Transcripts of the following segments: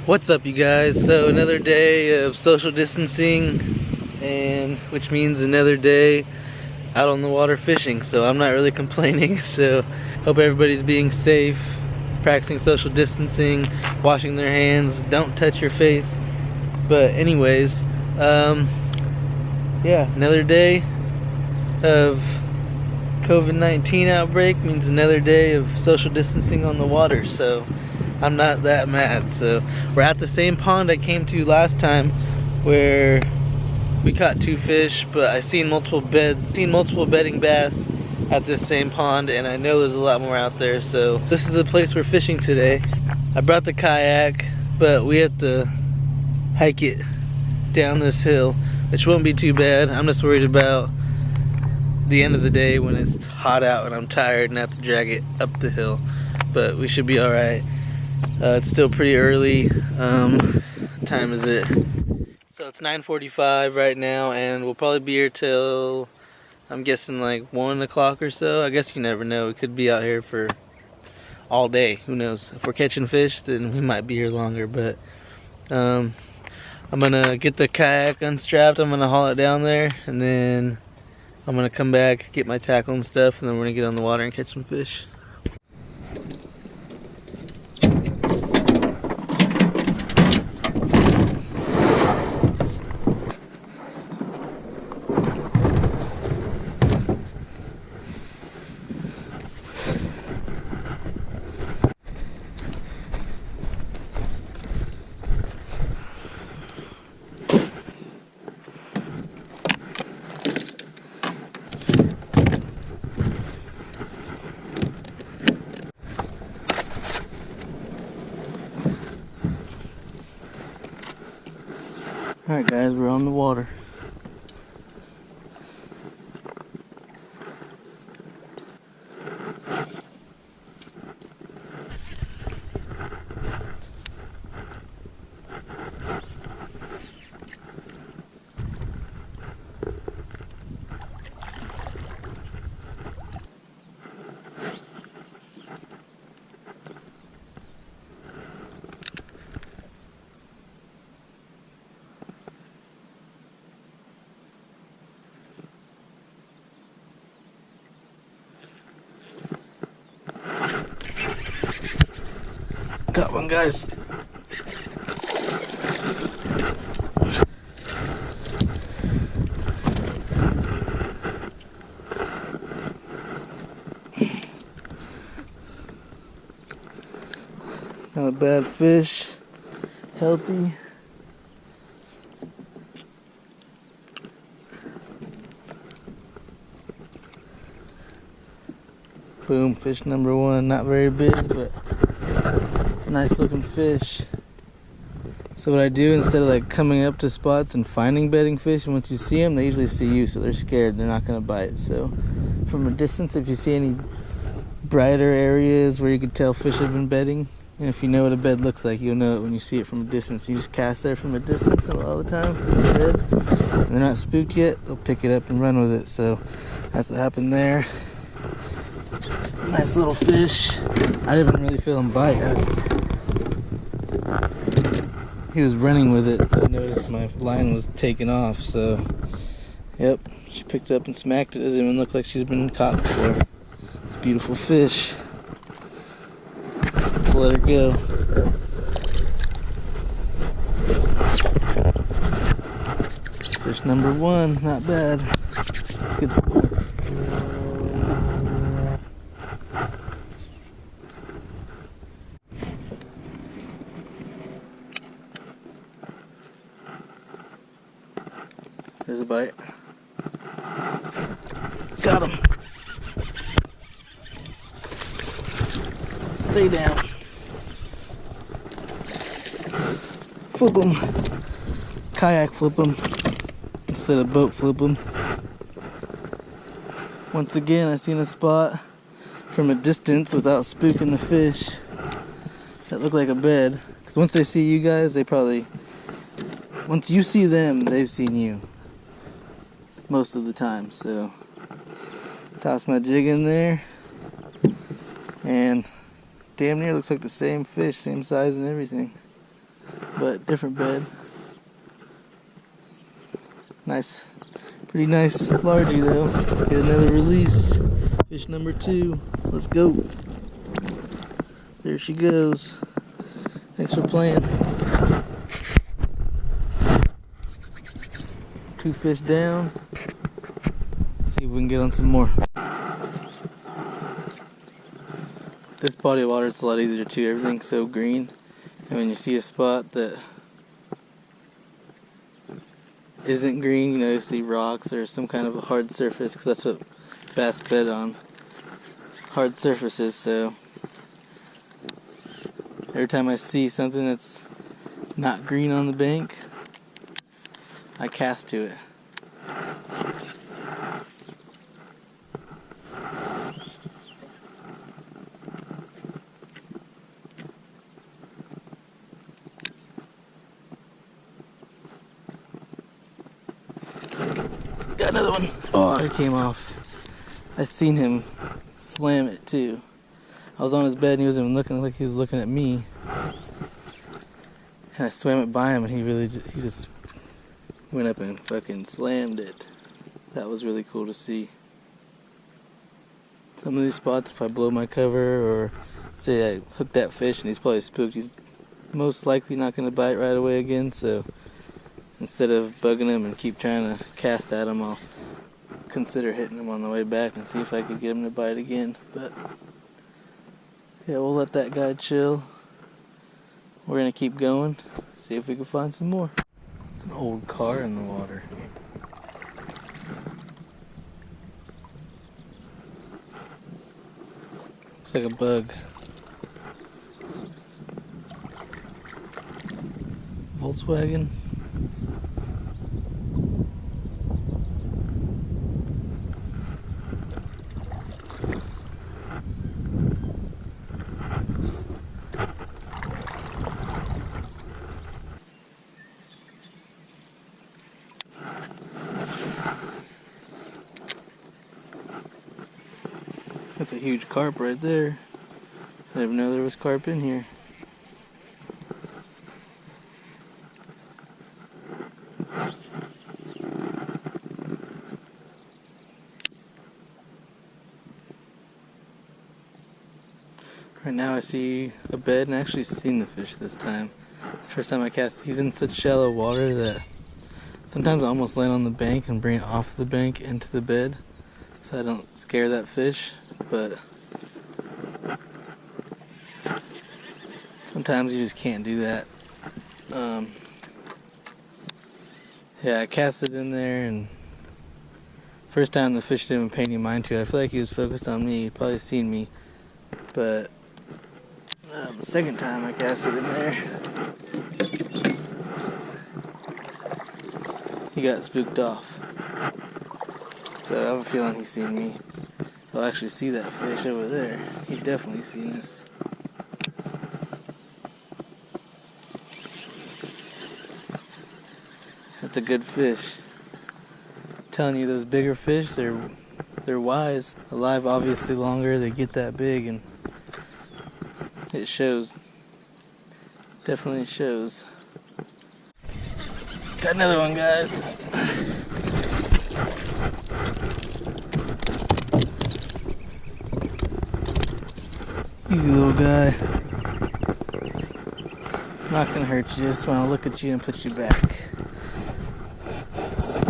What's up, you guys? So another day of social distancing, and which means another day out on the water fishing. So I'm not really complaining. So hope everybody's being safe, practicing social distancing, washing their hands, don't touch your face. But anyways, yeah, another day of COVID-19 outbreak means another day of social distancing on the water. So I'm not that mad. So we're at the same pond I came to last time where we caught 2 fish, but I seen multiple bedding bass at this same pond, and I know there's a lot more out there. So this is the place we're fishing today. I brought the kayak, but we have to hike it down this hill, which won't be too bad. I'm just worried about the end of the day when it's hot out and I'm tired and have to drag it up the hill, but we should be all right. It's still pretty early. What time is it? So it's 9:45 right now, and we'll probably be here till, I'm guessing, like 1 o'clock or so. I guess you never know. We could be out here for all day. Who knows? If we're catching fish, then we might be here longer. But I'm gonna get the kayak unstrapped. I'm gonna haul it down there, and then I'm gonna come back, get my tackle and stuff, and then we're gonna get on the water and catch some fish. Alright guys, we're on the water. Got one, guys. Not a bad fish. Healthy. Boom, fish number 1. Not very big, but it's a nice looking fish. So what I do, instead of like coming up to spots and finding bedding fish, and once you see them, they usually see you, so they're scared. They're not gonna bite. So from a distance, if you see any brighter areas where you could tell fish have been bedding, and if you know what a bed looks like, you'll know it when you see it from a distance. You just cast there from a distance, and all the time if it's a bed and they're not spooked yet, they'll pick it up and run with it. So that's what happened there. Nice little fish. I didn't really feel him bite. He was running with it, so I noticed my line was taken off. So, yep, she picked up and smacked it. Doesn't even look like she's been caught before. It's a beautiful fish. Let's let her go. Fish number 1, not bad. Let's get some more. There's a bite. Got him. Stay down. Flip him. Kayak flip him instead of boat flip him. Once again, I seen a spot from a distance without spooking the fish that looked like a bed. Because once they see you guys, they probably, once you see them, they've seen you. Most of the time. So toss my jig in there, and damn near looks like the same fish, same size and everything. but different bed. Nice, pretty nice largie though. Let's get another release. Fish number 2. Let's go. There she goes. Thanks for playing. 2 fish down. Let's see if we can get on some more. This body of water, it's a lot easier too. Everything's so green, and when you see a spot that isn't green, you know, you see rocks or some kind of a hard surface, because that's what bass bed on, hard surfaces. So every time I see something that's not green on the bank, I cast to it. Got another one. Oh, it came off. I seen him slam it too. I was on his bed and he wasn't even looking, like he was looking at me. And I swam it by him and he just went up and fucking slammed it. That was really cool to see. Some of these spots, if I blow my cover or say I hook that fish and he's probably spooked, he's most likely not going to bite right away again. So instead of bugging him and keep trying to cast at him, I'll consider hitting him on the way back and see if I could get him to bite again. But yeah, we'll let that guy chill. We're gonna keep going, see if we can find some more. It's an old car in the water. Looks like a bug. Volkswagen. That's a huge carp right there. I didn't know there was carp in here. Right now I see a bed, and I actually seen the fish this time. First time I cast, he's in such shallow water that sometimes I almost land on the bank and bring it off the bank into the bed so I don't scare that fish. But sometimes you just can't do that. Yeah, I cast it in there, and first time the fish didn't pay any mind to it. I feel like he was focused on me. He'd probably seen me. But the second time I cast it in there, he got spooked off. So I have a feeling he's seen me. He'll actually see that fish over there. He definitely seen us. That's a good fish. I'm telling you, those bigger fish, they're wise. Alive obviously longer, they get that big, and it shows. Definitely shows. Got another one, guys. Easy little guy. Not gonna hurt you, just wanna look at you and put you back. Let's see. I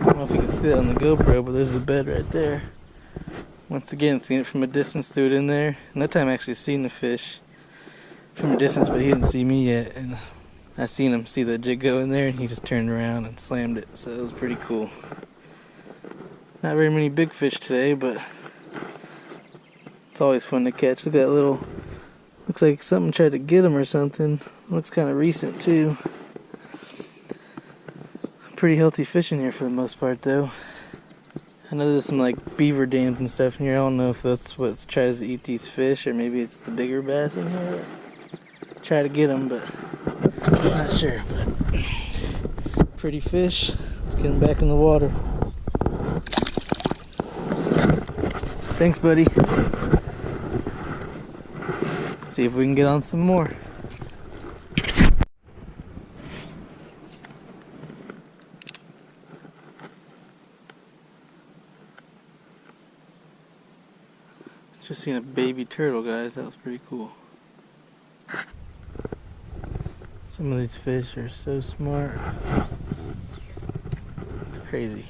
don't know if you can see that on the GoPro, but there's a bed right there. Once again, seeing it from a distance, threw it in there. And that time I actually seen the fish from a distance, but he didn't see me yet, and I seen him see the jig go in there, and he just turned around and slammed it, so it was pretty cool. Not very many big fish today, but it's always fun to catch. Look at that little, looks like something tried to get him or something. Looks kind of recent too. Pretty healthy fish in here for the most part though. I know there's some like beaver dams and stuff in here. I don't know if that's what tries to eat these fish, or maybe it's the bigger bass in here that try to get them, but I'm not sure. But pretty fish. Let's get him back in the water. Thanks, buddy. See if we can get on some more. Just seen a baby turtle, guys. That was pretty cool. Some of these fish are so smart. It's crazy.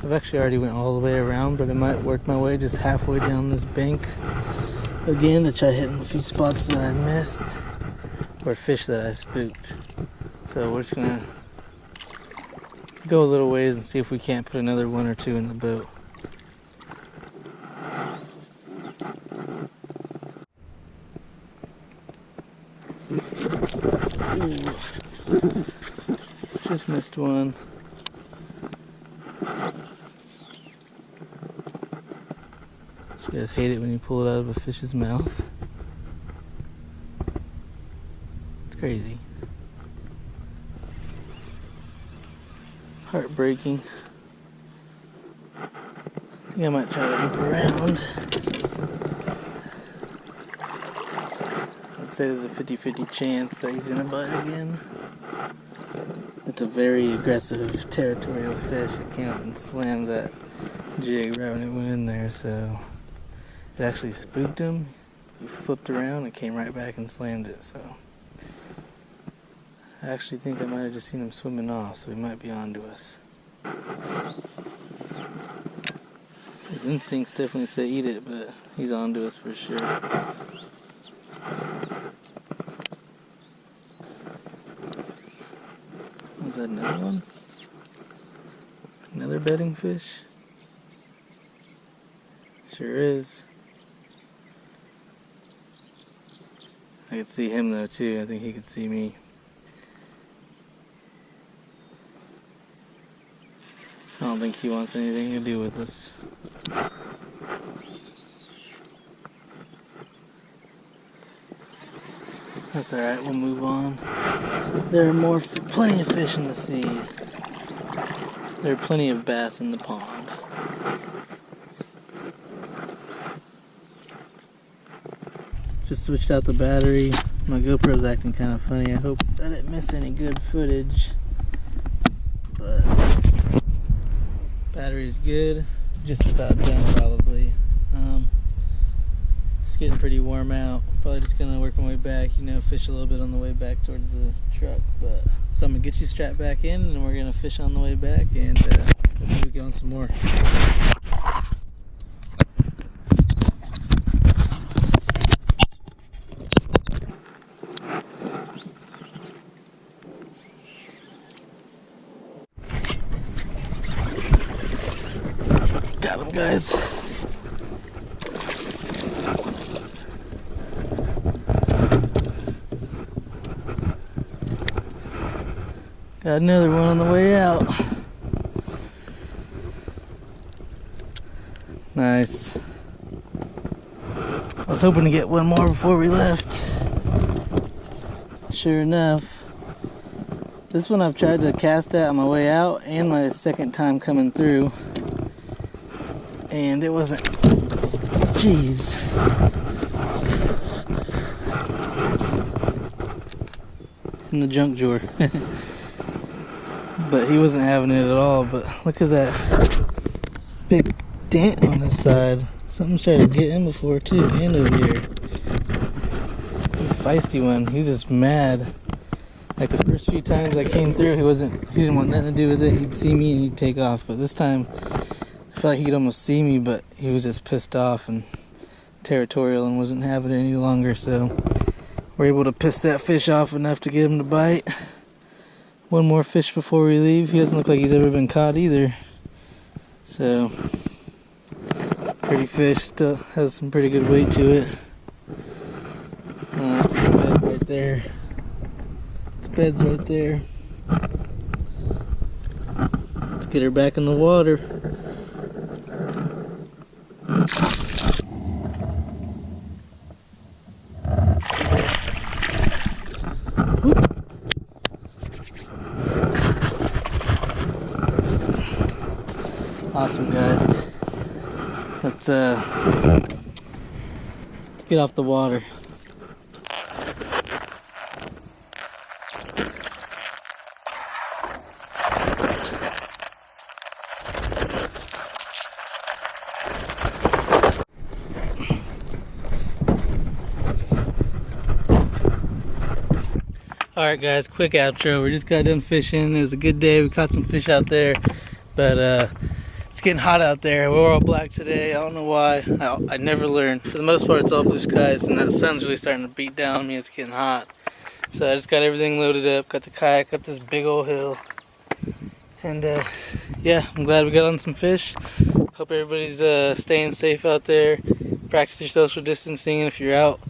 I've actually already went all the way around, but I might work my way just halfway down this bank again to try hitting a few spots that I missed or fish that I spooked. So we're just gonna go a little ways and see if we can't put another one or two in the boat. Ooh. Just missed one. You guys hate it when you pull it out of a fish's mouth. It's crazy. Heartbreaking. I think I might try to loop around. I'd say there's a 50-50 chance that he's gonna bite again. It's a very aggressive territorial fish. It came up and slammed that jig right when it went in there, so it actually spooked him. He flipped around and came right back and slammed it, so I actually think I might have just seen him swimming off, so he might be on to us. His instincts definitely say eat it, but he's on to us for sure. Was that another one? Another bedding fish? Sure is. I could see him though too. I think he could see me. I don't think he wants anything to do with us. That's alright, we'll move on. There are plenty of fish in the sea. There are plenty of bass in the pond. Just switched out the battery. My GoPro's acting kind of funny. I hope I didn't miss any good footage. But battery's good. Just about done probably. It's getting pretty warm out. Probably just gonna work my way back, fish a little bit on the way back towards the truck. But so I'm gonna get you strapped back in and we're gonna fish on the way back and hopefully get on some more. Got him, guys. Got another one on the way out. Nice. I was hoping to get one more before we left. Sure enough. This one I've tried to cast at on my way out and my second time coming through. And it wasn't. Jeez. It's in the junk drawer. But he wasn't having it at all. But look at that big dent on the side. Something's trying to get him before too. And over here. He's a feisty one. He's just mad. Like the first few times I came through, he didn't want nothing to do with it. He'd see me and he'd take off. But this time I felt like he could almost see me, but he was just pissed off and territorial and wasn't having it any longer. So we're able to piss that fish off enough to get him to bite. One more fish before we leave. He doesn't look like he's ever been caught either. So, pretty fish, still has some pretty good weight to it. That's the bed right there. The bed's right there. Let's get her back in the water. Awesome, guys. Let's get off the water. Alright guys, quick outro. We just got done fishing. It was a good day. We caught some fish out there, but it's getting hot out there. We're all black today. I don't know why. I never learn. For the most part, it's all blue skies, and that sun's really starting to beat down on me. It's getting hot. So I just got everything loaded up. Got the kayak up this big old hill. And yeah, I'm glad we got on some fish. Hope everybody's staying safe out there. Practice your social distancing, and if you're out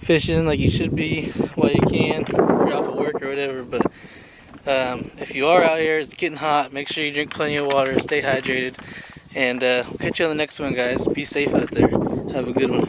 fishing like you should be while you can, if you're off of work or whatever. But if you are out here, it's getting hot. Make sure you drink plenty of water, stay hydrated, and we'll catch you on the next one, guys. Be safe out there. Have a good one.